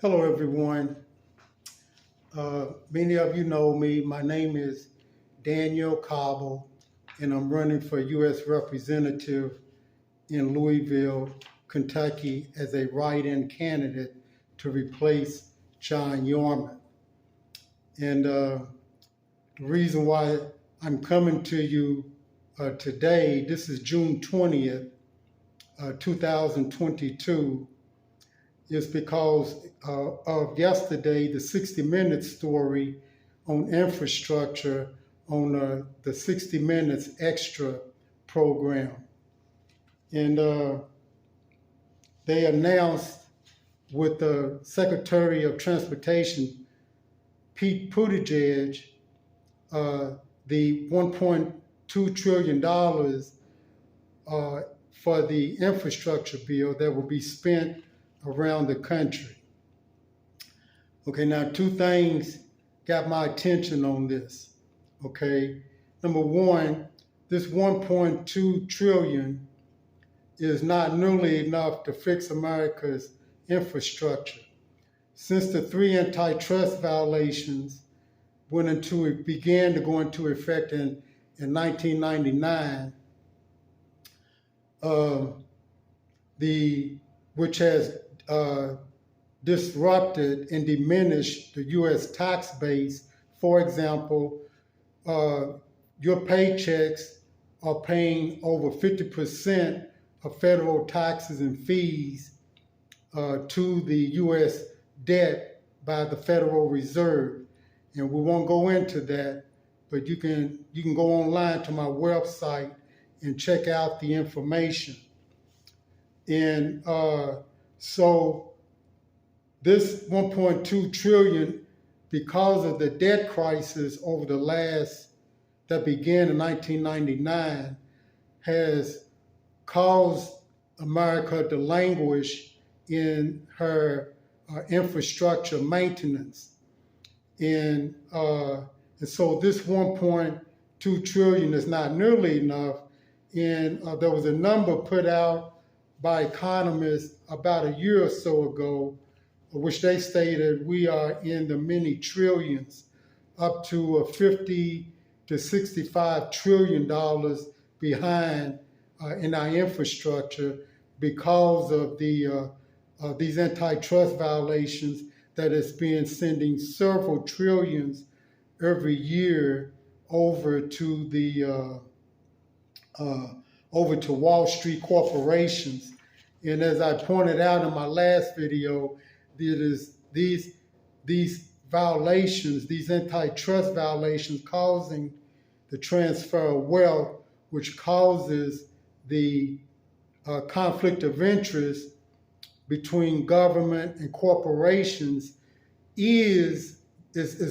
Hello, everyone. Many of you know me. My name is Daniel Cobble, and I'm running for U.S. Representative in Louisville, Kentucky as a write-in candidate to replace John Yorman. And the reason why I'm coming to you today, this is June 20th, 2022, is because of yesterday, the 60 Minutes story on infrastructure on the 60 Minutes Extra program. And they announced with the Secretary of Transportation, Pete Buttigieg, the $1.2 trillion for the infrastructure bill that will be spent around the country. Okay, now two things got my attention on this. Okay, number one, this 1.2 trillion is not nearly enough to fix America's infrastructure. Since the 3 antitrust violations began to go into effect in 1999, which has disrupted and diminished the U.S. tax base. For example, your paychecks are paying over 50% of federal taxes and fees to the U.S. debt by the Federal Reserve. And we won't go into that, but you can go online to my website and check out the information. And so this 1.2 trillion, because of the debt crisis over the that began in 1999, has caused America to languish in her infrastructure maintenance. And so this 1.2 trillion is not nearly enough. And there was a number put out by economists about a year or so ago, which they stated we are in the many trillions, up to $50 to $65 trillion behind in our infrastructure because of these antitrust violations that has been sending several trillions every year over to Wall Street corporations. And as I pointed out in my last video, these violations, these antitrust violations, causing the transfer of wealth, which causes the conflict of interest between government and corporations, is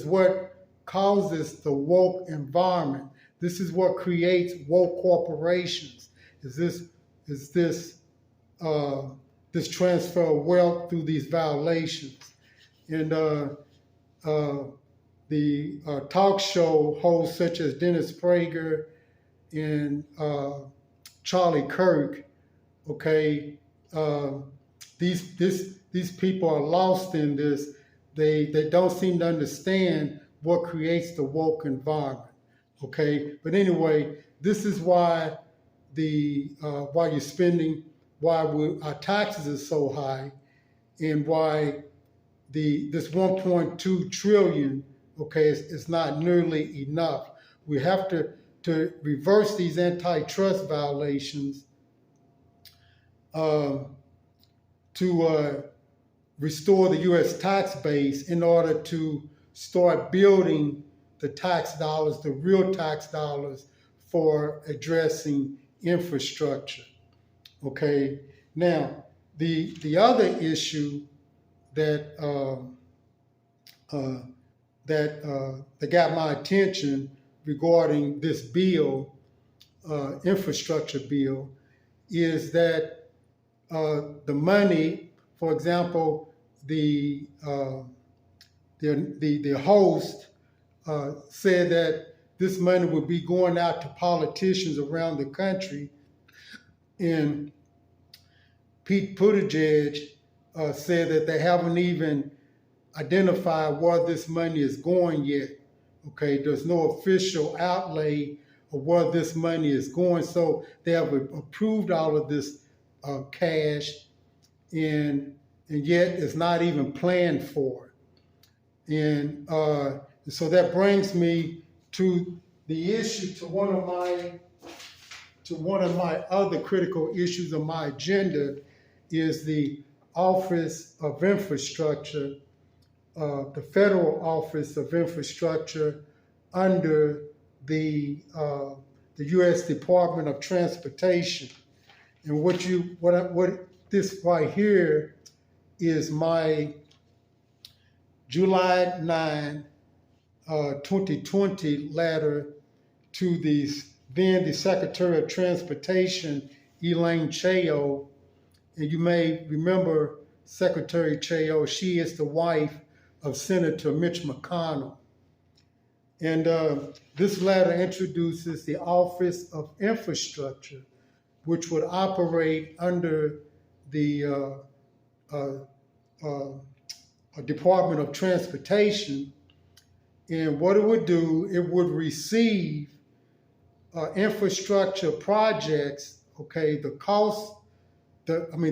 what causes the woke environment. This is what creates woke corporations. Is this transfer of wealth through these violations. And the talk show hosts such as Dennis Prager and Charlie Kirk, okay, these people are lost in this. They don't seem to understand what creates the woke environment. Okay, but anyway, this is why our taxes are so high, and why this 1.2 trillion, okay, is not nearly enough. We have to reverse these antitrust violations to restore the U.S. tax base in order to start building the tax dollars, the real tax dollars for addressing infrastructure. Okay, now the other issue that got my attention regarding this bill, infrastructure bill, is that the money, for example, the host said that this money would be going out to politicians around the country. And Pete Buttigieg said that they haven't even identify where this money is going yet. Okay, there's no official outlay of where this money is going. So they have approved all of this cash, and yet it's not even planned for. And so that brings me to the issue, to one of my other critical issues on my agenda, is the Office of Infrastructure, the Federal Office of Infrastructure under the U.S. Department of Transportation. And what this right here is my July 9, 2020 letter to the Secretary of Transportation, Elaine Chao. And you may remember Secretary Chao. She is the wife of Senator Mitch McConnell. And this letter introduces the Office of Infrastructure, which would operate under the Department of Transportation. And what it would do, it would receive infrastructure projects, okay, the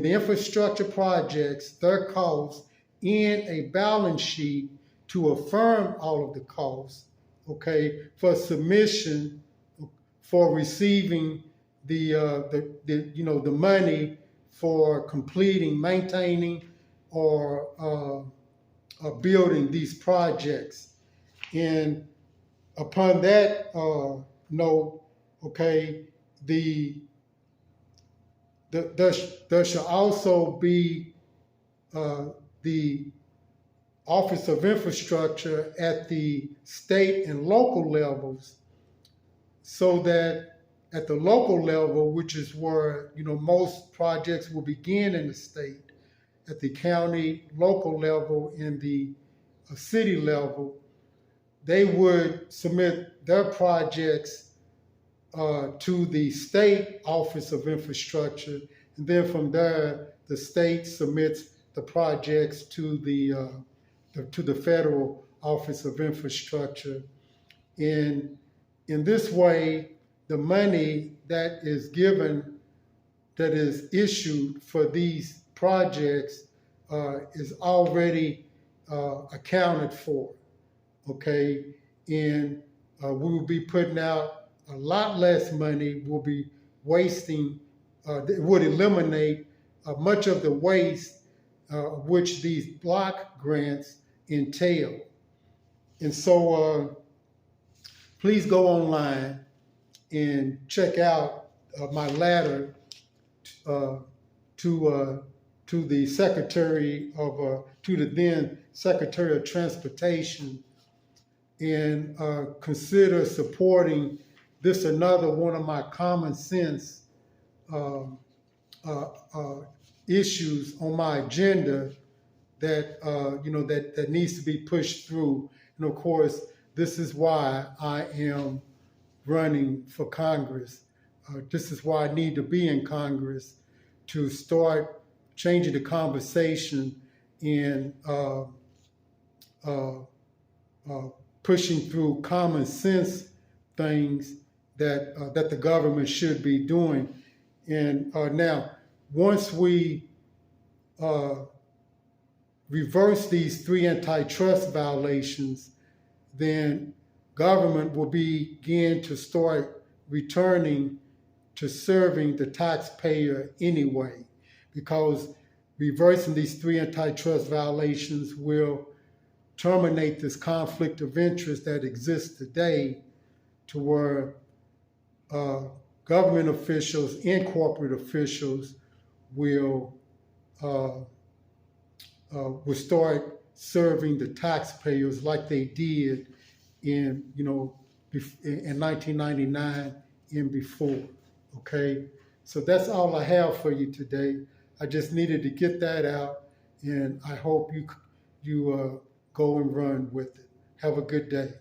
infrastructure projects, their costs, in a balance sheet to affirm all of the costs, okay, for submission, for receiving the money for completing, maintaining, or building these projects. And upon that note, okay, there should also be the Office of Infrastructure at the state and local levels, so that at the local level, which is where most projects will begin in the state, at the county, local level, and the city level, they would submit their projects to the state Office of Infrastructure, and then from there, the state submits the projects to the Federal Office of Infrastructure. And in this way, the money that is given, that is issued for these projects, is already accounted for, okay? And we will be putting out a lot less money. We'll be wasting, it would eliminate much of the waste which these block grants entail. And so please go online and check out my letter to the Secretary of, to the then Secretary of Transportation, and consider supporting this, another one of my common sense issues on my agenda that that needs to be pushed through. And of course, this is why I am running for Congress. This is why I need to be in Congress, to start changing the conversation and pushing through common sense things that the government should be doing. And now, once we reverse these 3 antitrust violations, then government will begin to start returning to serving the taxpayer anyway, because reversing these 3 antitrust violations will terminate this conflict of interest that exists today, to where government officials and corporate officials will start serving the taxpayers like they did in 1999 and before. Okay, so that's all I have for you today. I just needed to get that out, and I hope you go and run with it. Have a good day.